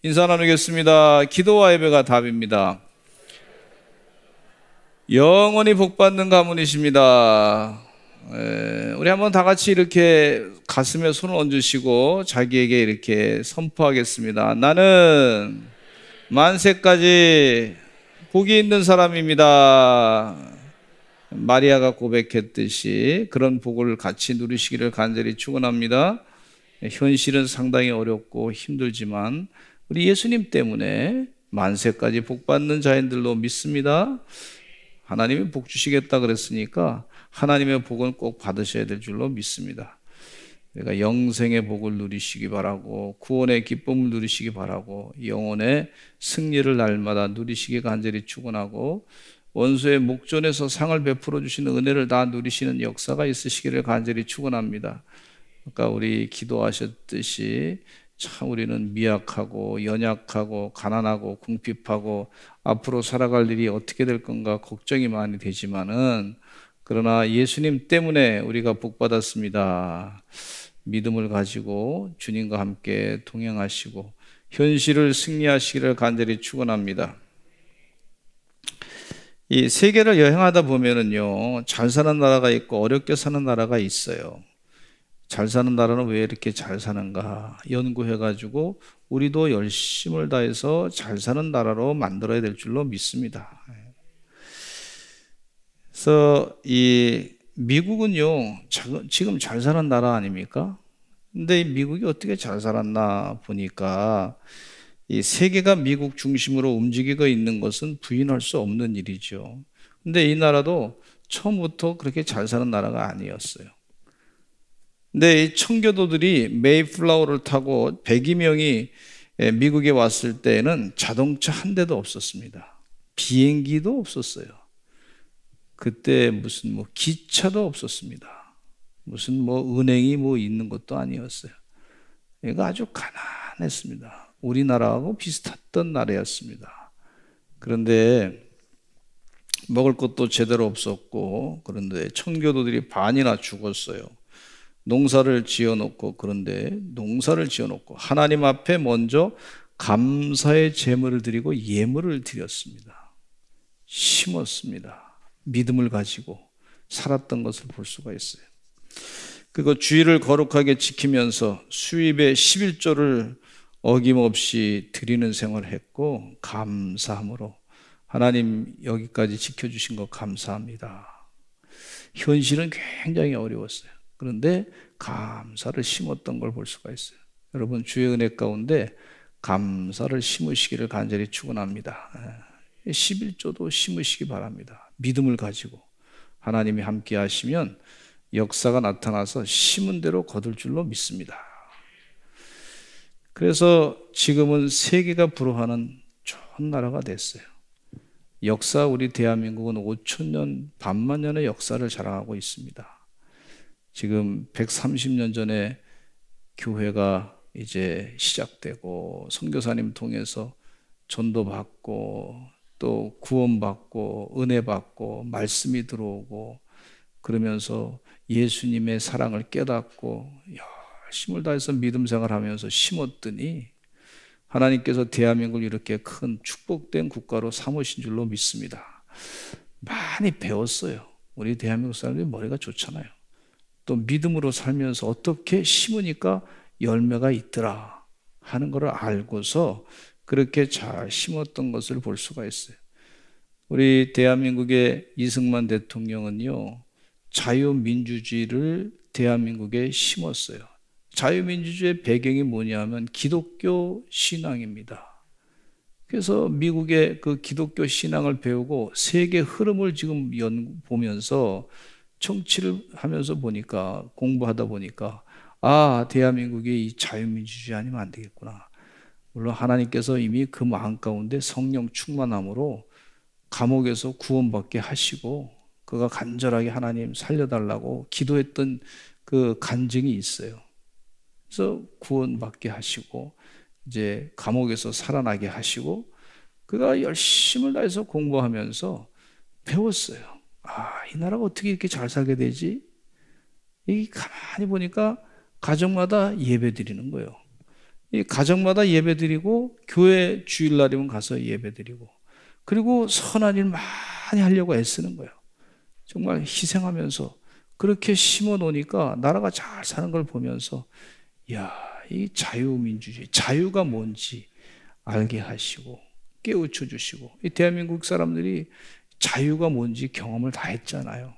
인사 나누겠습니다. 기도와 예배가 답입니다. 영원히 복받는 가문이십니다. 우리 한번 다 같이 이렇게 가슴에 손을 얹으시고 자기에게 이렇게 선포하겠습니다. 나는 만세까지 복이 있는 사람입니다. 마리아가 고백했듯이 그런 복을 같이 누리시기를 간절히 축원합니다. 현실은 상당히 어렵고 힘들지만 우리 예수님 때문에 만세까지 복받는 자인들로 믿습니다. 하나님이 복 주시겠다 그랬으니까 하나님의 복은 꼭 받으셔야 될 줄로 믿습니다. 그러니까 영생의 복을 누리시기 바라고, 구원의 기쁨을 누리시기 바라고, 영혼의 승리를 날마다 누리시기 간절히 축원하고, 원수의 목전에서 상을 베풀어 주시는 은혜를 다 누리시는 역사가 있으시기를 간절히 축원합니다. 아까 우리 기도하셨듯이 참 우리는 미약하고 연약하고 가난하고 궁핍하고 앞으로 살아갈 일이 어떻게 될 건가 걱정이 많이 되지만은, 그러나 예수님 때문에 우리가 복받았습니다. 믿음을 가지고 주님과 함께 동행하시고 현실을 승리하시기를 간절히 축원합니다. 이 세계를 여행하다 보면은요, 잘 사는 나라가 있고 어렵게 사는 나라가 있어요. 잘 사는 나라는 왜 이렇게 잘 사는가 연구해가지고 우리도 열심을 다해서 잘 사는 나라로 만들어야 될 줄로 믿습니다. 그래서 이 미국은요, 지금 잘 사는 나라 아닙니까? 근데 미국이 어떻게 잘 살았나 보니까 이 세계가 미국 중심으로 움직이고 있는 것은 부인할 수 없는 일이죠. 근데 이 나라도 처음부터 그렇게 잘 사는 나라가 아니었어요. 근데 이 청교도들이 메이플라워를 타고 100여 명이 미국에 왔을 때에는 자동차 한 대도 없었습니다. 비행기도 없었어요. 그때 무슨 기차도 없었습니다. 무슨 은행이 있는 것도 아니었어요. 얘가 아주 가난했습니다. 우리나라하고 비슷했던 나라였습니다. 그런데 먹을 것도 제대로 없었고, 그런데 청교도들이 반이나 죽었어요. 농사를 지어놓고, 그런데 농사를 지어놓고 하나님 앞에 먼저 감사의 제물을 드리고 예물을 드렸습니다. 심었습니다. 믿음을 가지고 살았던 것을 볼 수가 있어요. 그리고 주의를 거룩하게 지키면서 수입의 11조를 어김없이 드리는 생활을 했고, 감사함으로 하나님 여기까지 지켜주신 거 감사합니다. 현실은 굉장히 어려웠어요. 그런데 감사를 심었던 걸 볼 수가 있어요. 여러분, 주의 은혜 가운데 감사를 심으시기를 간절히 축원합니다. 11조도 심으시기 바랍니다. 믿음을 가지고 하나님이 함께 하시면 역사가 나타나서 심은 대로 거둘 줄로 믿습니다. 그래서 지금은 세계가 부러워하는 좋은 나라가 됐어요. 역사, 우리 대한민국은 5천년, 반만 년의 역사를 자랑하고 있습니다. 지금 130년 전에 교회가 이제 시작되고 선교사님 통해서 전도받고 또 구원받고 은혜받고 말씀이 들어오고, 그러면서 예수님의 사랑을 깨닫고 열심을 다해서 믿음 생활하면서 심었더니 하나님께서 대한민국을 이렇게 큰 축복된 국가로 삼으신 줄로 믿습니다. 많이 배웠어요. 우리 대한민국 사람들이 머리가 좋잖아요. 또 믿음으로 살면서 어떻게 심으니까 열매가 있더라 하는 것을 알고서 그렇게 잘 심었던 것을 볼 수가 있어요. 우리 대한민국의 이승만 대통령은요, 자유민주주의를 대한민국에 심었어요. 자유민주주의의 배경이 뭐냐면 기독교 신앙입니다. 그래서 미국의 그 기독교 신앙을 배우고 세계 흐름을 지금 보면서 정치를 하면서 보니까, 공부하다 보니까, 대한민국이 이 자유민주주의 아니면 안 되겠구나. 물론 하나님께서 이미 그 마음 가운데 성령 충만함으로 감옥에서 구원받게 하시고, 그가 간절하게 하나님 살려달라고 기도했던 그 간증이 있어요. 그래서 구원받게 하시고 이제 감옥에서 살아나게 하시고, 그가 열심을 다해서 공부하면서 배웠어요. 이 나라가 어떻게 이렇게 잘 살게 되지? 이 가만히 보니까 가정마다 예배 드리는 거예요. 이 가정마다 예배드리고 교회 주일날이면 가서 예배드리고 그리고 선한 일 많이 하려고 애쓰는 거예요. 정말 희생하면서 그렇게 심어 놓으니까 나라가 잘 사는 걸 보면서 야, 이 자유민주주의, 자유가 뭔지 알게 하시고 깨우쳐 주시고 이 대한민국 사람들이 자유가 뭔지 경험을 다 했잖아요.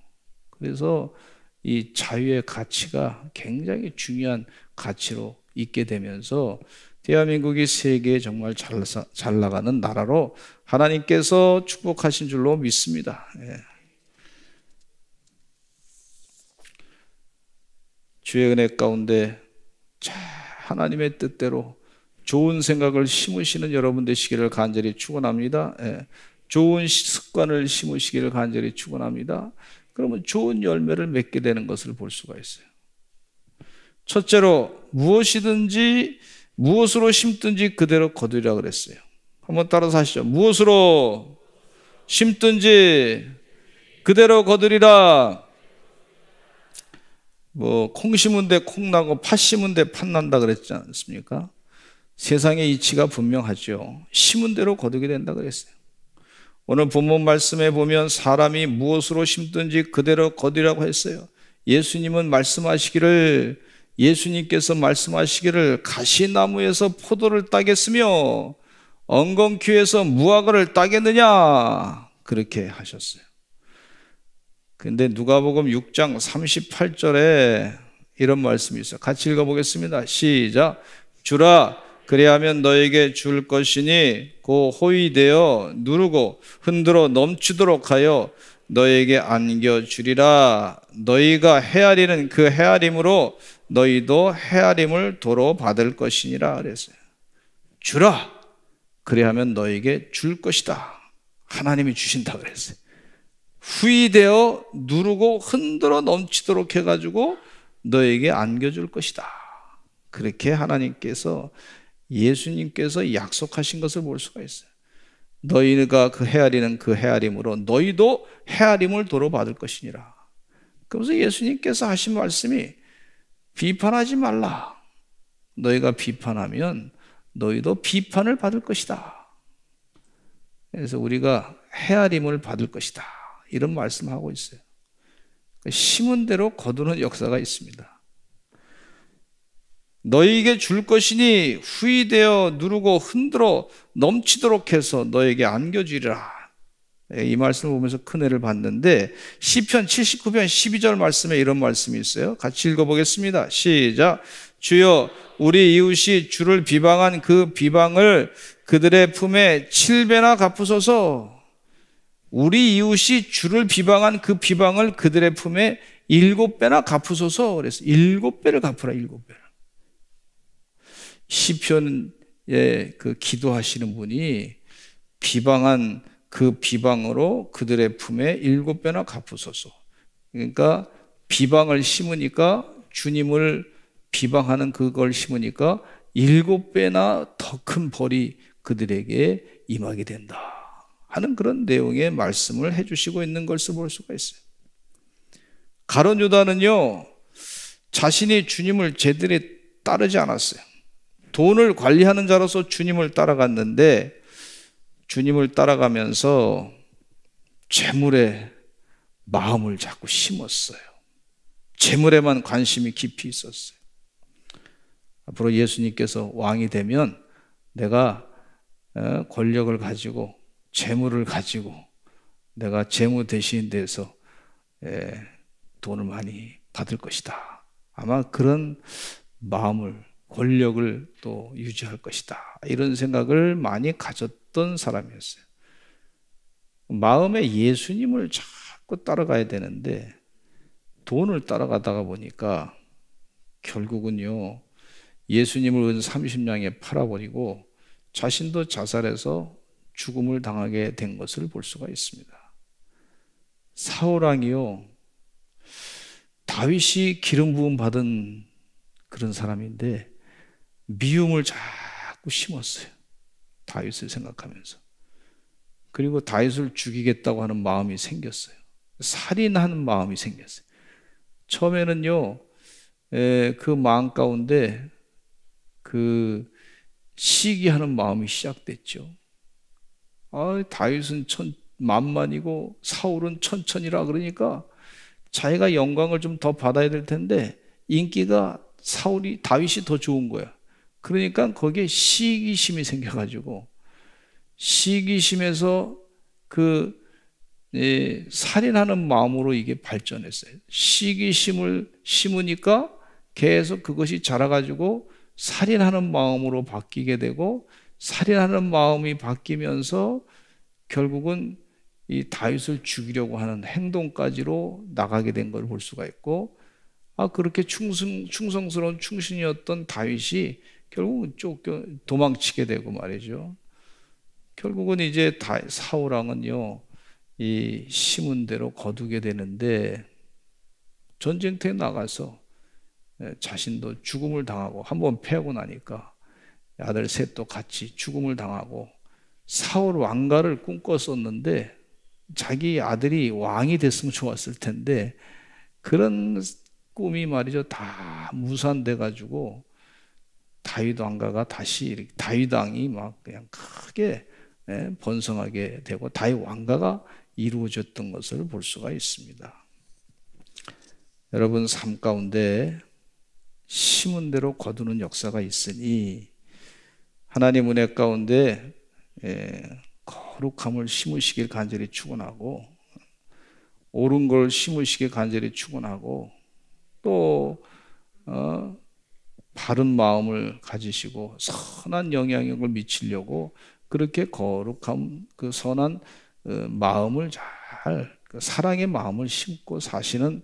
그래서 이 자유의 가치가 굉장히 중요한 가치로 있게 되면서 대한민국이 세계에 정말 잘 나가는 나라로 하나님께서 축복하신 줄로 믿습니다. 예. 주의 은혜 가운데 하나님의 뜻대로 좋은 생각을 심으시는 여러분 되시기를 간절히 축원합니다. 예. 좋은 습관을 심으시기를 간절히 축원합니다. 그러면 좋은 열매를 맺게 되는 것을 볼 수가 있어요. 첫째로 무엇으로 심든지 그대로 거두리라 그랬어요. 한번 따라서 하시죠. 무엇으로 심든지 그대로 거두리라. 콩 심은 데 콩 나고 팥 심은 데 팥 난다 그랬지 않습니까? 세상의 이치가 분명하죠. 심은 대로 거두게 된다 그랬어요. 오늘 본문 말씀에 보면 사람이 무엇으로 심든지 그대로 거두라고 했어요. 예수님께서 말씀하시기를 가시나무에서 포도를 따겠으며 엉겅퀴에서 무화과를 따겠느냐 그렇게 하셨어요. 근데 누가복음 6장 38절에 이런 말씀이 있어요. 같이 읽어보겠습니다. 시작. 주라 그리하면 너에게 줄 것이니 고 호위되어 누르고 흔들어 넘치도록 하여 너에게 안겨주리라. 너희가 헤아리는 그 헤아림으로 너희도 헤아림을 도로 받을 것이니라 그랬어요. 주라 그리하면 너에게 줄 것이다. 하나님이 주신다 그랬어요. 후이되어 누르고 흔들어 넘치도록 해가지고 너에게 안겨줄 것이다. 그렇게 하나님께서 예수님께서 약속하신 것을 볼 수가 있어요. 너희가 그 헤아리는 그 헤아림으로 너희도 헤아림을 도로 받을 것이니라. 그래서 예수님께서 하신 말씀이 비판하지 말라. 너희가 비판하면 너희도 비판을 받을 것이다. 그래서 우리가 헤아림을 받을 것이다. 이런 말씀하고 있어요. 심은 대로 거두는 역사가 있습니다. 너희에게 줄 것이니 후이되어 누르고 흔들어 넘치도록 해서 너에게 안겨주리라. 이 말씀을 보면서 큰 애를 봤는데 시편 79편 12절 말씀에 이런 말씀이 있어요. 같이 읽어보겠습니다. 시작. 주여 우리 이웃이 주를 비방한 그 비방을 그들의 품에 7배나 갚으소서. 우리 이웃이 주를 비방한 그 비방을 그들의 품에 7배나 갚으소서. 그래서 7배를 갚으라. 7배를. 시편에 그 기도하시는 분이 비방한 그 비방으로 그들의 품에 7배나 갚으소서. 그러니까 비방을 심으니까 주님을 비방하는 그걸 심으니까 7배나 더 큰 벌이 그들에게 임하게 된다 하는 그런 내용의 말씀을 해주시고 있는 것을 볼 수가 있어요. 가룟 유다는요 자신이 주님을 제대로 따르지 않았어요. 돈을 관리하는 자로서 주님을 따라갔는데 주님을 따라가면서 재물에 마음을 자꾸 심었어요. 재물에만 관심이 깊이 있었어요. 앞으로 예수님께서 왕이 되면 내가 권력을 가지고 재물을 가지고 내가 재무 대신 돼서 돈을 많이 받을 것이다. 아마 그런 마음을 권력을 또 유지할 것이다. 이런 생각을 많이 가졌던 사람이었어요. 마음에 예수님을 자꾸 따라가야 되는데 돈을 따라가다가 보니까 결국은요 예수님을 은 30냥에 팔아버리고 자신도 자살해서 죽음을 당하게 된 것을 볼 수가 있습니다. 사울왕이요 다윗이 기름 부음 받은 그런 사람인데 미움을 자꾸 심었어요. 다윗을 생각하면서. 그리고 다윗을 죽이겠다고 하는 마음이 생겼어요. 살인하는 마음이 생겼어요. 처음에는요 그 마음 가운데 그 시기하는 마음이 시작됐죠. 다윗은 만만이고 사울은 천천이라 그러니까 자기가 영광을 좀 더 받아야 될 텐데 인기가 다윗이 더 좋은 거야. 그러니까 거기에 시기심이 생겨가지고 시기심에서 살인하는 마음으로 이게 발전했어요. 시기심을 심으니까 계속 그것이 자라가지고 살인하는 마음으로 바뀌게 되고, 살인하는 마음이 바뀌면서 결국은 이 다윗을 죽이려고 하는 행동까지로 나가게 된 걸 볼 수가 있고, 그렇게 충성스러운 충신이었던 다윗이 결국은 도망치게 되고 말이죠. 결국은 이제 사울 왕은요, 이 심은 대로 거두게 되는데, 전쟁터에 나가서 자신도 죽음을 당하고, 한번 패하고 나니까 아들 셋도 같이 죽음을 당하고, 사울 왕가를 꿈꿨었는데 자기 아들이 왕이 됐으면 좋았을 텐데 그런 꿈이 말이죠 다 무산돼 가지고 다윗 왕가가 다시 다윗 왕이 막 그냥 크게 번성하게 되고 다윗 왕가가 이루어졌던 것을 볼 수가 있습니다. 여러분, 삶 가운데 심은 대로 거두는 역사가 있으니 하나님 은혜 가운데 거룩함을 심으시길 간절히 축원하고, 옳은 걸 심으시길 간절히 축원하고, 또 바른 마음을 가지시고 선한 영향력을 미치려고 그렇게 거룩함, 그 선한 마음을 사랑의 마음을 심고 사시는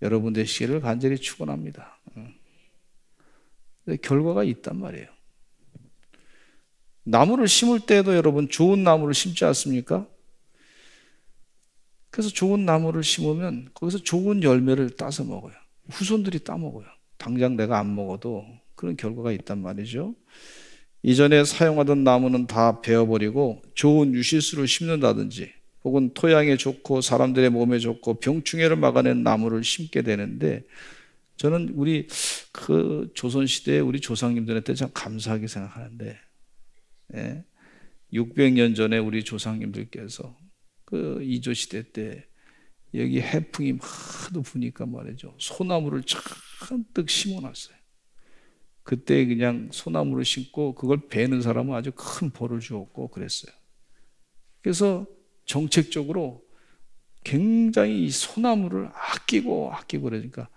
여러분 되시기를 간절히 축원합니다. 결과가 있단 말이에요. 나무를 심을 때도 여러분 좋은 나무를 심지 않습니까? 그래서 좋은 나무를 심으면 거기서 좋은 열매를 따서 먹어요. 후손들이 따먹어요. 당장 내가 안 먹어도 그런 결과가 있단 말이죠. 이전에 사용하던 나무는 다 베어버리고 좋은 유실수를 심는다든지 혹은 토양에 좋고 사람들의 몸에 좋고 병충해를 막아낸 나무를 심게 되는데, 저는 우리 조선시대에 우리 조상님들한테 참 감사하게 생각하는데, 600년 전에 우리 조상님들께서 이조시대 때 여기 해풍이 하도 부니까 말이죠, 소나무를 잔뜩 심어놨어요. 그때 그냥 소나무를 심고 그걸 베는 사람은 아주 큰 벌을 주었고 그랬어요. 그래서 정책적으로 굉장히 이 소나무를 아끼고 그러니까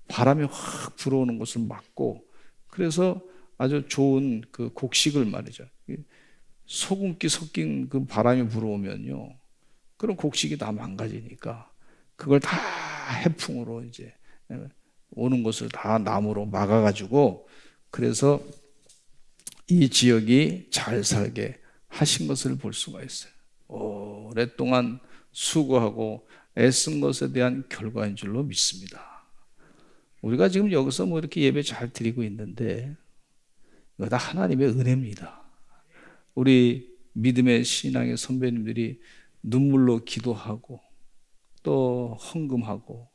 바람이 확 불어오는 것을 막고, 그래서 아주 좋은 그 곡식을 말이죠, 소금기 섞인 그 바람이 불어오면요, 그런 곡식이 다 망가지니까 그걸 다 해풍으로 이제 오는 것을 다 나무로 막아가지고, 그래서 이 지역이 잘 살게 하신 것을 볼 수가 있어요. 오랫동안 수고하고 애쓴 것에 대한 결과인 줄로 믿습니다. 우리가 지금 여기서 뭐 이렇게 예배 잘 드리고 있는데 이거 다 하나님의 은혜입니다. 우리 믿음의 신앙의 선배님들이 눈물로 기도하고 또 헌금하고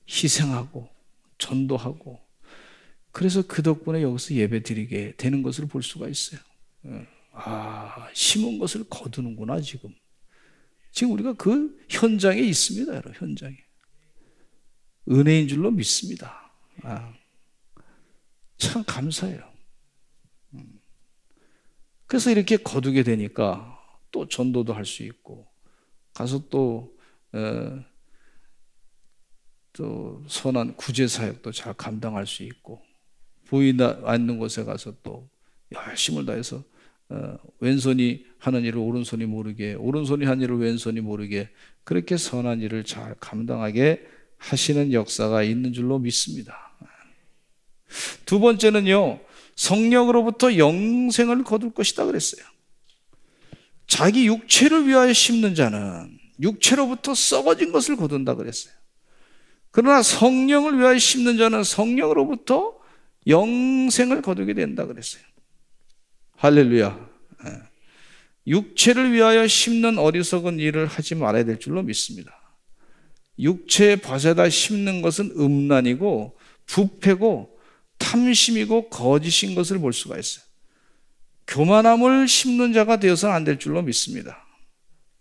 희생하고 전도하고, 그래서 그 덕분에 여기서 예배 드리게 되는 것을 볼 수가 있어요. 심은 것을 거두는구나. 지금 우리가 그 현장에 있습니다. 여러분, 현장에 은혜인 줄로 믿습니다. 참 감사해요. 그래서 이렇게 거두게 되니까 또 전도도 할 수 있고, 가서 또 선한 구제 사역도 잘 감당할 수 있고, 보이지 않는 곳에 가서 또 열심을 다해서 왼손이 하는 일을 오른손이 모르게, 오른손이 하는 일을 왼손이 모르게 그렇게 선한 일을 잘 감당하게 하시는 역사가 있는 줄로 믿습니다. 두 번째는요, 성령으로부터 영생을 거둘 것이다 그랬어요. 자기 육체를 위하여 심는 자는 육체로부터 썩어진 것을 거둔다 그랬어요. 그러나 성령을 위하여 심는 자는 성령으로부터 영생을 거두게 된다 그랬어요. 할렐루야. 육체를 위하여 심는 어리석은 일을 하지 말아야 될 줄로 믿습니다. 육체의 밭에다 심는 것은 음란이고 부패고 탐심이고 거짓인 것을 볼 수가 있어요. 교만함을 심는 자가 되어서는 안 될 줄로 믿습니다.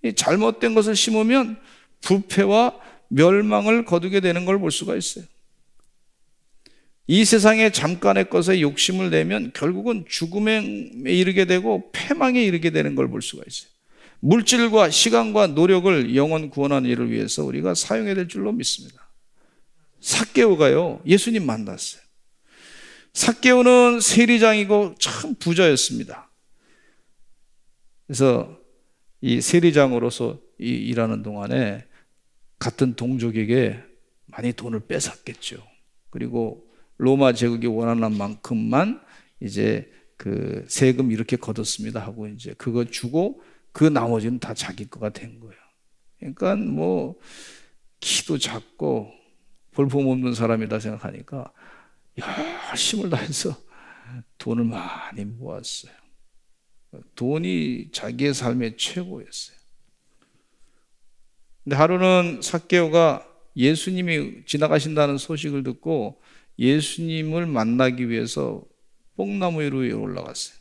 이 잘못된 것을 심으면 부패와 멸망을 거두게 되는 걸 볼 수가 있어요. 이 세상에 잠깐의 것에 욕심을 내면 결국은 죽음에 이르게 되고 패망에 이르게 되는 걸 볼 수가 있어요. 물질과 시간과 노력을 영혼 구원하는 일을 위해서 우리가 사용해야 될 줄로 믿습니다. 삭개오가요, 예수님 만났어요. 삭개오는 세리장이고 참 부자였습니다. 그래서 이 세리장으로서 일하는 동안에 같은 동족에게 많이 돈을 뺏었겠죠. 그리고 로마 제국이 원하는 만큼만 이제 그 세금 이렇게 걷었습니다 하고 이제 그거 주고 그 나머지는 다 자기 거가 된 거예요. 그러니까 뭐 키도 작고 볼품없는 사람이다 생각하니까 열심을 다해서 돈을 많이 모았어요. 돈이 자기의 삶의 최고였어요. 근데 하루는 삭개오가 예수님이 지나가신다는 소식을 듣고 예수님을 만나기 위해서 뽕나무 위로 올라갔어요.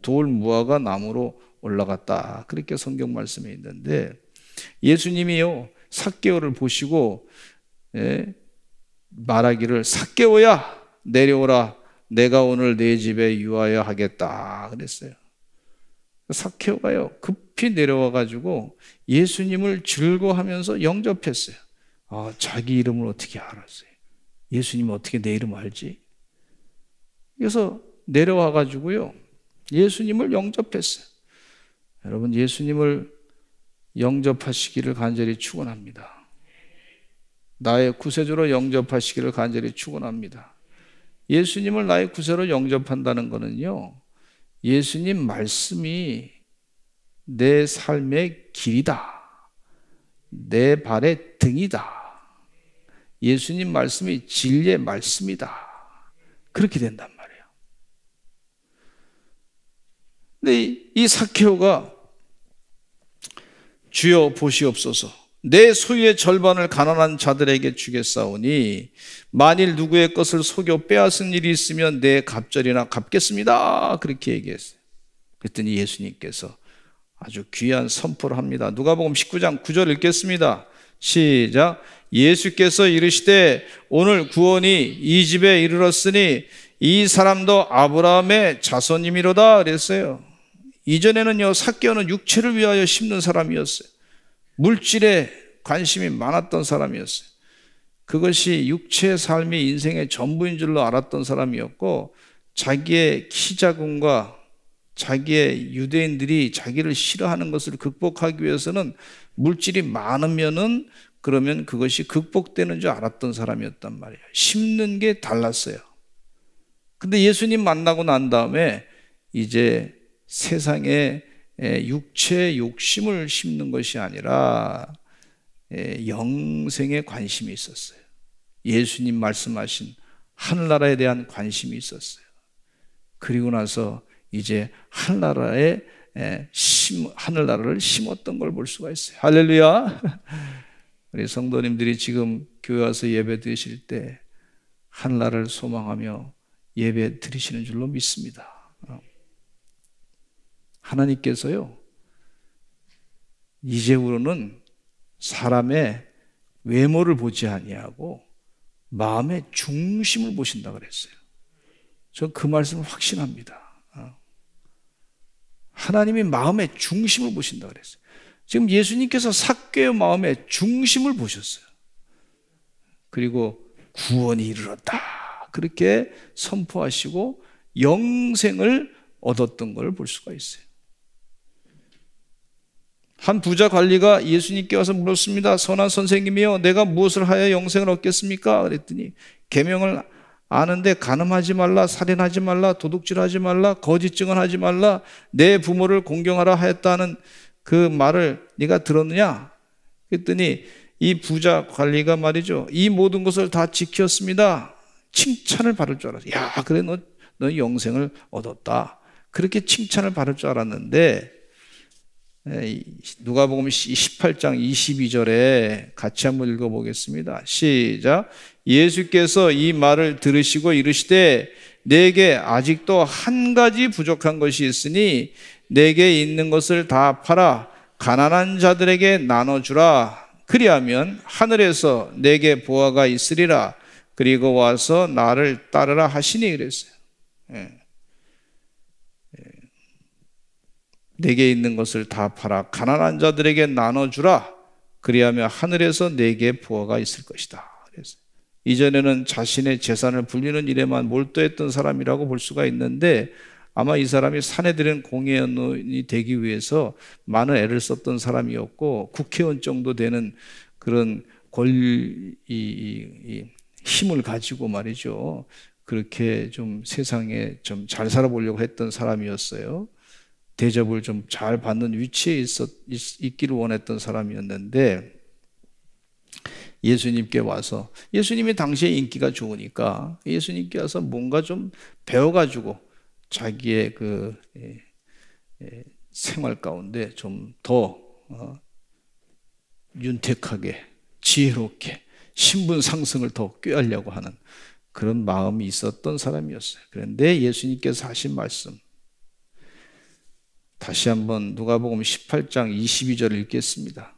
돌 무화과 나무로 올라갔다, 그렇게 성경 말씀에 있는데, 예수님이요 삭개오를 보시고 말하기를 삭개오야 내려오라, 내가 오늘 내 집에 유하여 하겠다 그랬어요. 삭개오가요 급히 내려와 가지고 예수님을 즐거워하면서 영접했어요. 자기 이름을 어떻게 알았어요? 예수님 어떻게 내 이름 알지? 그래서 내려와 가지고요 예수님을 영접했어요. 여러분, 예수님을 영접하시기를 간절히 축원합니다. 나의 구세주로 영접하시기를 간절히 축원합니다. 예수님을 나의 구세로 영접한다는 것은요, 예수님 말씀이 내 삶의 길이다, 내 발의 등이다, 예수님 말씀이 진리의 말씀이다, 그렇게 된단 말이에요. 근데 이 삭개오가 주여 보시옵소서, 내 소유의 절반을 가난한 자들에게 주겠사오니 만일 누구의 것을 속여 빼앗은 일이 있으면 내 갑절이나 갚겠습니다, 그렇게 얘기했어요. 그랬더니 예수님께서 아주 귀한 선포를 합니다. 누가복음 19장 9절 읽겠습니다. 시작. 예수께서 이르시되 오늘 구원이 이 집에 이르렀으니 이 사람도 아브라함의 자손임이로다 그랬어요. 이전에는요 삭개오는 육체를 위하여 심는 사람이었어요. 물질에 관심이 많았던 사람이었어요. 그것이 육체의 삶이 인생의 전부인 줄로 알았던 사람이었고, 자기의 키 작음과 자기의 유대인들이 자기를 싫어하는 것을 극복하기 위해서는 물질이 많으면은 그러면 그것이 극복되는 줄 알았던 사람이었단 말이에요. 심는 게 달랐어요. 근데 예수님 만나고 난 다음에 이제 세상에 육체의 욕심을 심는 것이 아니라 영생에 관심이 있었어요. 예수님 말씀하신 하늘나라에 대한 관심이 있었어요. 그리고 나서 이제 하늘나라를 심었던 걸 볼 수가 있어요. 할렐루야. 우리 성도님들이 지금 교회 와서 예배 드리실 때 하늘나라를 소망하며 예배 드리시는 줄로 믿습니다. 하나님께서요 이제후로는 사람의 외모를 보지 아니하고 마음의 중심을 보신다 그랬어요. 저 그 말씀을 확신합니다. 하나님이 마음의 중심을 보신다 그랬어요. 지금 예수님께서 삭개오 마음의 중심을 보셨어요. 그리고 구원이 이르렀다 그렇게 선포하시고 영생을 얻었던 걸 볼 수가 있어요. 한 부자 관리가 예수님께 와서 물었습니다. 선한 선생님이여, 내가 무엇을 하여 영생을 얻겠습니까? 그랬더니 계명을 아는데 간음하지 말라, 살인하지 말라, 도둑질하지 말라, 거짓 증언하지 말라, 내 부모를 공경하라 하였다는 그 말을 네가 들었느냐? 그랬더니 이 부자 관리가 말이죠, 이 모든 것을 다 지켰습니다. 칭찬을 받을 줄 알았어요. 야, 그래 너 영생을 얻었다, 그렇게 칭찬을 받을 줄 알았는데, 누가복음 18장 22절에 같이 한번 읽어보겠습니다. 시작. 예수께서 이 말을 들으시고 이르시되 내게 아직도 한 가지 부족한 것이 있으니 내게 있는 것을 다 팔아 가난한 자들에게 나눠주라. 그리하면 하늘에서 내게 보화가 있으리라. 그리고 와서 나를 따르라 하시니 그랬어요. 내게 있는 것을 다 팔아 가난한 자들에게 나눠주라. 그리하면 하늘에서 내게 보화가 있을 것이다. 그랬어요. 이전에는 자신의 재산을 불리는 일에만 몰두했던 사람이라고 볼 수가 있는데, 아마 이 사람이 사내들은 공회의원이 되기 위해서 많은 애를 썼던 사람이었고, 국회의원 정도 되는 그런 힘을 가지고 말이죠, 그렇게 좀 세상에 좀 잘 살아보려고 했던 사람이었어요. 대접을 좀 잘 받는 위치에 있기를 원했던 사람이었는데, 예수님께 와서, 예수님이 당시에 인기가 좋으니까 예수님께 와서 뭔가 좀 배워가지고 자기의 그 생활 가운데 좀 더 윤택하게 지혜롭게 신분 상승을 더 꾀하려고 하는 그런 마음이 있었던 사람이었어요. 그런데 예수님께서 하신 말씀, 다시 한번 누가복음 18장 22절을 읽겠습니다.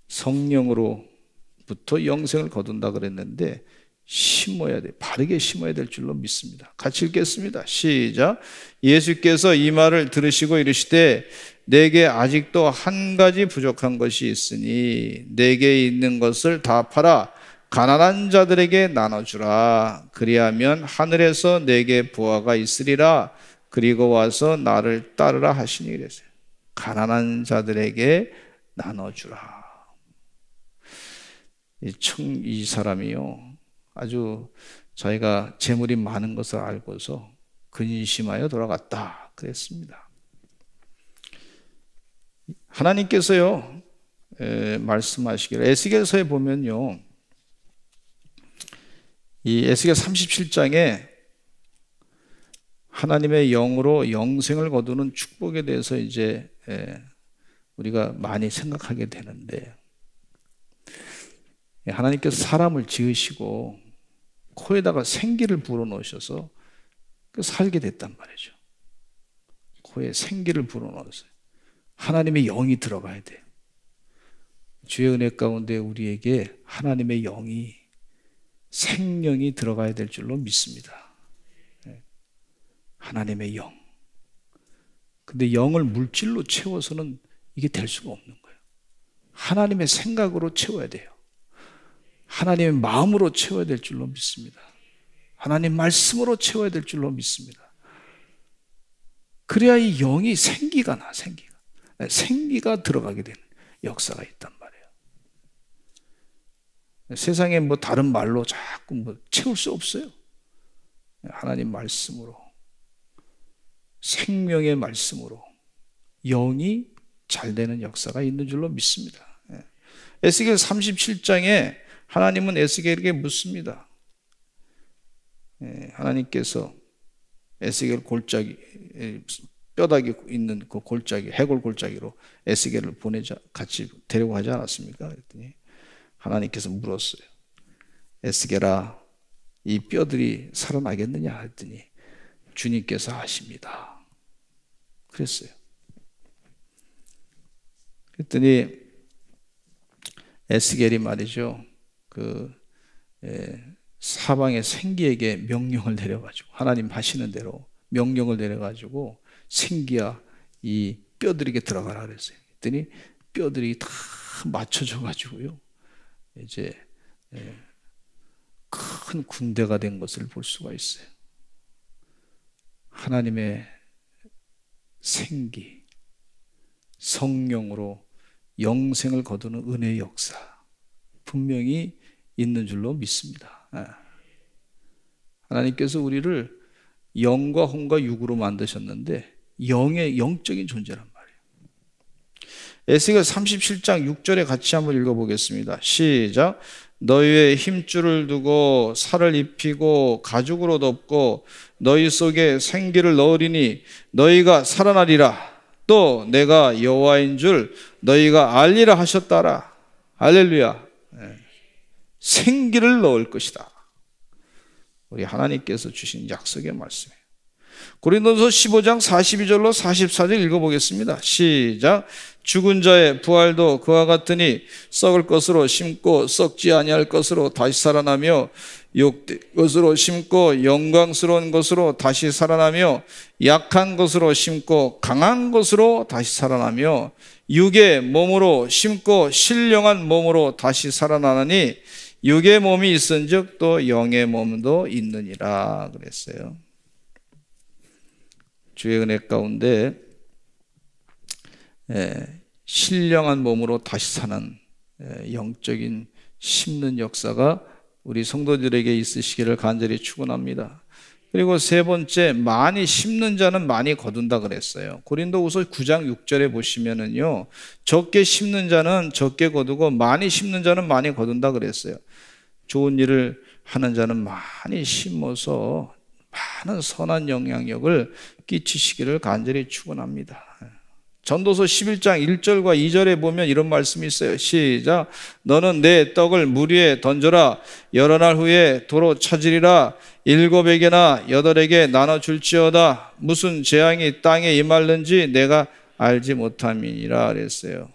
성령으로부터 영생을 거둔다 그랬는데 심어야 돼. 바르게 심어야 될 줄로 믿습니다. 같이 읽겠습니다. 시작. 예수께서 이 말을 들으시고 이르시되 내게 아직도 한 가지 부족한 것이 있으니 내게 있는 것을 다 팔아 가난한 자들에게 나눠주라. 그리하면 하늘에서 내게 보화가 있으리라. 그리고 와서 나를 따르라 하시니 그랬어요. 가난한 자들에게 나눠주라. 이 사람이요, 아주 자기가 재물이 많은 것을 알고서 근심하여 돌아갔다 그랬습니다. 하나님께서요 말씀하시기를, 에스겔서에 보면요, 이 에스겔 37장에 하나님의 영으로 영생을 거두는 축복에 대해서 이제 우리가 많이 생각하게 되는데, 하나님께서 사람을 지으시고 코에다가 생기를 불어넣으셔서 살게 됐단 말이죠. 코에 생기를 불어넣었어요. 하나님의 영이 들어가야 돼요. 주의 은혜 가운데 우리에게 하나님의 영이, 생명이 들어가야 될 줄로 믿습니다. 하나님의 영. 근데 영을 물질로 채워서는 이게 될 수가 없는 거예요. 하나님의 생각으로 채워야 돼요. 하나님의 마음으로 채워야 될 줄로 믿습니다. 하나님 말씀으로 채워야 될 줄로 믿습니다. 그래야 이 영이 생기가 나, 생기가 들어가게 되는 역사가 있단 말이에요. 세상에 뭐 다른 말로 자꾸 뭐 채울 수 없어요. 하나님 말씀으로, 생명의 말씀으로 영이 잘 되는 역사가 있는 줄로 믿습니다. 에스겔 37장에 하나님은 에스겔에게 묻습니다. 하나님께서 에스겔 골짜기, 뼈다귀 있는 그 골짜기, 해골 골짜기로 에스겔을 같이 데려가지 않았습니까? 그랬더니 하나님께서 물었어요. 에스겔아, 이 뼈들이 살아나겠느냐 했더니 주님께서 아십니다. 그랬어요. 그랬더니 에스겔이 말이죠, 사방의 생기에게 명령을 내려가지고, 하나님 하시는 대로 명령을 내려가지고 생기야 이 뼈들에게 들어가라 그랬어요. 그랬더니 뼈들이 다 맞춰져 가지고요, 이제 큰 군대가 된 것을 볼 수가 있어요. 하나님의 생기, 성령으로 영생을 거두는 은혜의 역사 분명히 있는 줄로 믿습니다. 하나님께서 우리를 영과 혼과 육으로 만드셨는데 영적인 존재란 말이에요. 에스겔 37장 6절에 같이 한번 읽어보겠습니다. 시작. 너희의 힘줄을 두고 살을 입히고 가죽으로 덮고 너희 속에 생기를 넣으리니 너희가 살아나리라. 또 내가 여호와인 줄 너희가 알리라 하셨다라. 할렐루야. 생기를 넣을 것이다. 우리 하나님께서 주신 약속의 말씀이에요. 고린도서 15장 42절로 44절 읽어보겠습니다. 시작. 죽은 자의 부활도 그와 같으니 썩을 것으로 심고 썩지 아니할 것으로 다시 살아나며 욕될 것으로 심고 영광스러운 것으로 다시 살아나며 약한 것으로 심고 강한 것으로 다시 살아나며 육의 몸으로 심고 신령한 몸으로 다시 살아나니 육의 몸이 있은즉 또 영의 몸도 있느니라 그랬어요. 주의 은혜 가운데 신령한 몸으로 다시 사는 영적인 심는 역사가 우리 성도들에게 있으시기를 간절히 축원합니다. 그리고 세 번째, 많이 심는 자는 많이 거둔다 그랬어요. 고린도후서 9장 6절에 보시면은요, 적게 심는 자는 적게 거두고 많이 심는 자는 많이 거둔다 그랬어요. 좋은 일을 하는 자는 많이 심어서 많은 선한 영향력을 끼치시기를 간절히 축원합니다. 전도서 11장 1절과 2절에 보면 이런 말씀이 있어요. 시작. 너는 내 떡을 물 위에 던져라. 여러 날 후에 도로 찾으리라. 7에게나 8에게 나눠줄지어다. 무슨 재앙이 땅에 임할는지 내가 알지 못함이니라 그랬어요.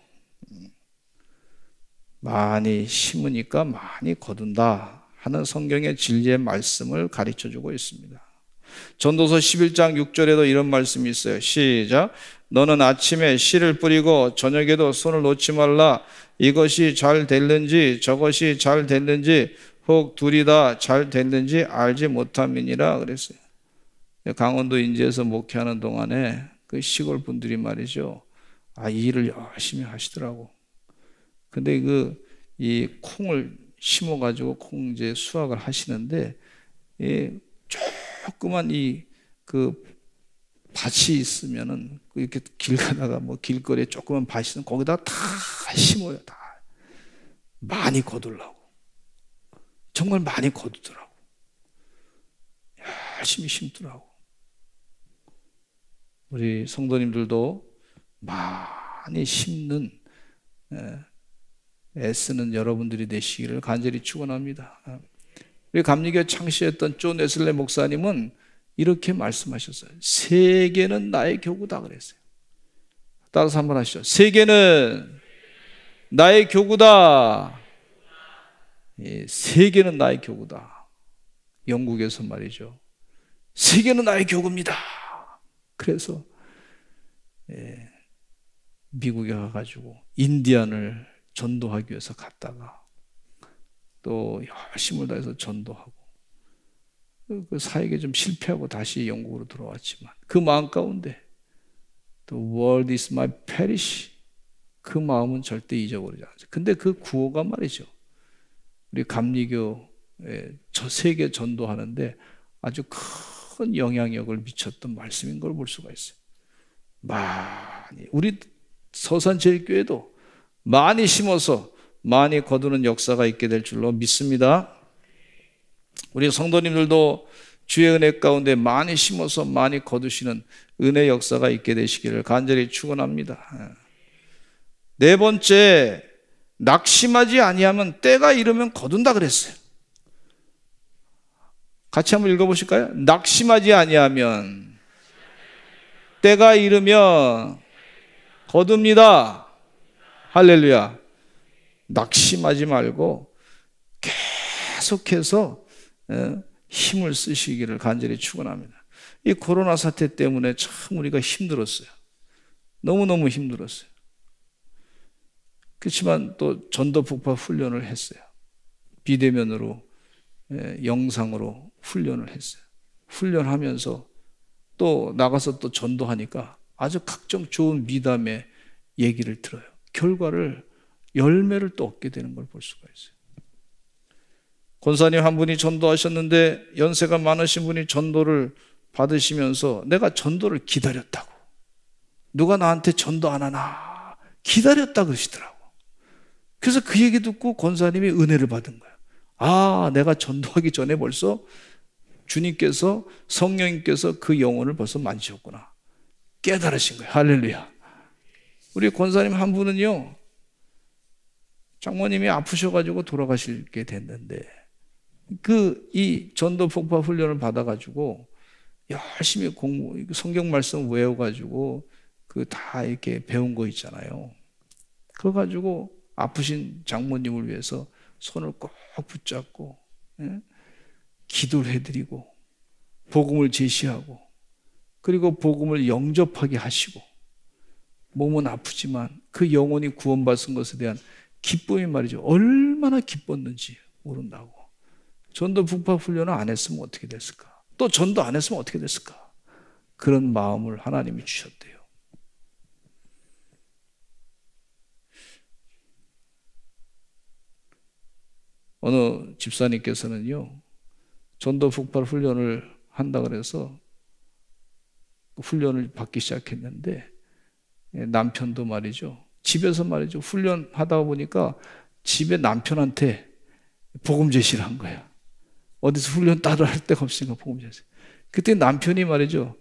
많이 심으니까 많이 거둔다 하는 성경의 진리의 말씀을 가르쳐주고 있습니다. 전도서 11장 6절에도 이런 말씀이 있어요. 시작. 너는 아침에 씨를 뿌리고 저녁에도 손을 놓지 말라. 이것이 잘 됐는지 저것이 잘 됐는지 혹 둘이 다 잘 됐는지 알지 못함이니라 그랬어요. 강원도 인제에서 목회하는 동안에 그 시골 분들이 말이죠. 이 일을 열심히 하시더라고. 근데 이 콩을 심어가지고 콩 이제 수확을 하시는데 조그만 그 밭이 있으면은 이렇게 길 가다가 뭐 길거리에 조그만 밭이 있으면 거기다 다 심어요. 다 많이 거두려고. 정말 많이 거두더라고. 열심히 심더라고. 우리 성도님들도 많이 심는 애쓰는 여러분들이 되시기를 간절히 축원합니다. 우리 감리교 창시했던 존 웨슬리 목사님은 이렇게 말씀하셨어요. 세계는 나의 교구다 그랬어요. 따라서 한번 하시죠. 세계는 나의 교구다. 세계는 나의 교구다. 영국에서 말이죠. 세계는 나의 교구입니다. 그래서 미국에 가가지고 인디안을 전도하기 위해서 갔다가 또 열심을 다해서 전도하고 그 사역에 좀 실패하고 다시 영국으로 들어왔지만 그 마음 가운데 The world is my parish, 그 마음은 절대 잊어버리지 않았죠. 근데 그 구호가 말이죠, 우리 감리교에 세계 전도하는데 아주 큰 영향력을 미쳤던 말씀인 걸 볼 수가 있어요. 많이 우리 서산제일교회도 많이 심어서 많이 거두는 역사가 있게 될 줄로 믿습니다. 우리 성도님들도 주의 은혜 가운데 많이 심어서 많이 거두시는 은혜 역사가 있게 되시기를 간절히 축원합니다. 네 번째, 낙심하지 아니하면 때가 이르면 거둔다 그랬어요. 같이 한번 읽어보실까요? 낙심하지 아니하면 때가 이르면 거둡니다. 할렐루야. 낙심하지 말고 계속해서 힘을 쓰시기를 간절히 축원합니다. 이 코로나 사태 때문에 참 우리가 힘들었어요. 너무너무 힘들었어요. 그렇지만 또 전도 북파 훈련을 했어요. 비대면으로 영상으로 훈련을 했어요. 훈련하면서 또 나가서 또 전도하니까 아주 각종 좋은 미담의 얘기를 들어요. 결과를 열매를 또 얻게 되는 걸 볼 수가 있어요. 권사님 한 분이 전도하셨는데 연세가 많으신 분이 전도를 받으시면서 내가 전도를 기다렸다고, 누가 나한테 전도 안 하나 기다렸다 그러시더라고. 그래서 그 얘기 듣고 권사님이 은혜를 받은 거예요. 내가 전도하기 전에 벌써 주님께서, 성령님께서 그 영혼을 벌써 만지셨구나 깨달으신 거예요. 할렐루야. 우리 권사님 한 분은요, 장모님이 아프셔가지고 돌아가시게 됐는데 이 전도 폭파 훈련을 받아가지고 열심히 성경 말씀 외워가지고 다 이렇게 배운 거 있잖아요. 그거 가지고 아프신 장모님을 위해서 손을 꼭 붙잡고, 예? 기도를 해드리고, 복음을 제시하고, 그리고 복음을 영접하게 하시고, 몸은 아프지만 그 영혼이 구원받은 것에 대한 기쁨이 말이죠. 얼마나 기뻤는지 모른다고. 전도 북파 훈련을 안 했으면 어떻게 됐을까? 또 전도 안 했으면 어떻게 됐을까? 그런 마음을 하나님이 주셨대요. 어느 집사님께서는요, 전도 북파 훈련을 한다 그래서 훈련을 받기 시작했는데, 남편도 말이죠, 집에서 말이죠, 훈련하다 보니까 집에 남편한테 복음 제시를 한 거야. 어디서 훈련 따로 할 데가 없으니까 복음 제시. 그때 남편이 말이죠,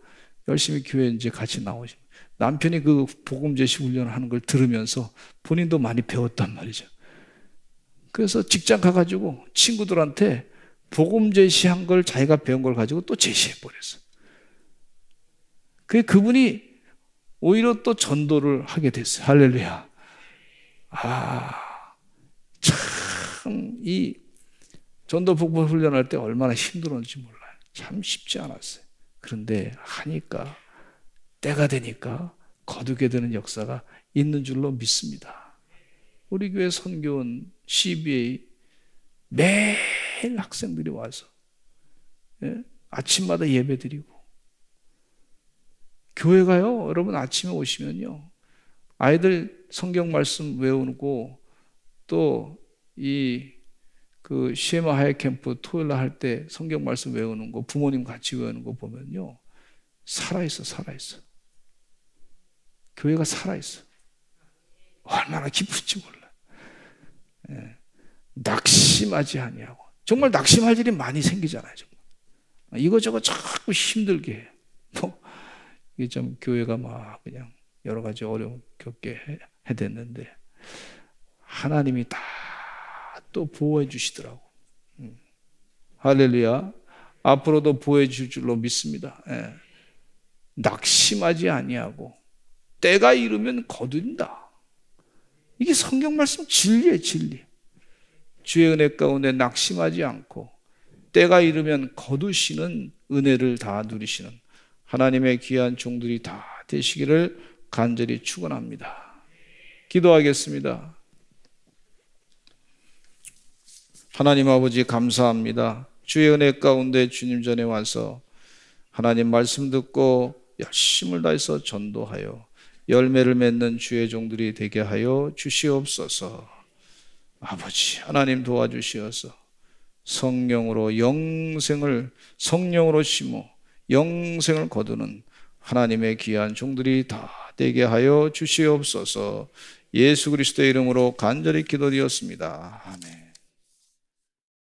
열심히 교회 이제 같이 나오시고, 남편이 그 복음 제시 훈련을 하는 걸 들으면서 본인도 많이 배웠단 말이죠. 그래서 직장 가가지고 친구들한테 복음 제시한 걸, 자기가 배운 걸 가지고 또 제시해버렸어. 그분이 오히려 또 전도를 하게 됐어요. 할렐루야. 참, 이 전도 복음 훈련할 때 얼마나 힘들었는지 몰라요. 참 쉽지 않았어요. 그런데 하니까, 때가 되니까 거두게 되는 역사가 있는 줄로 믿습니다. 우리 교회 선교원 CBA 매일 학생들이 와서, 예? 아침마다 예배 드리고, 교회가요, 여러분 아침에 오시면요, 아이들 성경 말씀 외우고, 또 시에마 하이 캠프 토요일 날 할 때 성경 말씀 외우는 거, 부모님 같이 외우는 거 보면요, 살아있어. 교회가 살아있어. 얼마나 기쁜지 몰라. 예. 낙심하지 아니하고. 정말 낙심할 일이 많이 생기잖아요. 정말. 이거저거 자꾸 힘들게 해. 이게 좀 교회가 막 그냥 여러 가지 어려움 겪게 해댔는데, 하나님이 다 또 보호해 주시더라고. 할렐루야. 앞으로도 보호해 줄 줄로 믿습니다. 예. 낙심하지 아니하고 때가 이르면 거둔다. 이게 성경 말씀 진리예요, 진리. 주의 은혜 가운데 낙심하지 않고 때가 이르면 거두시는 은혜를 다 누리시는 하나님의 귀한 종들이 다 되시기를 간절히 축원합니다. 기도하겠습니다. 하나님 아버지 감사합니다. 주의 은혜 가운데 주님 전에 와서 하나님 말씀 듣고 열심을 다해서 전도하여 열매를 맺는 주의 종들이 되게 하여 주시옵소서. 아버지 하나님 도와주시어서 성령으로 성령으로 심어 영생을 거두는 하나님의 귀한 종들이 다 되게 하여 주시옵소서. 예수 그리스도의 이름으로 간절히 기도드렸습니다. 아멘.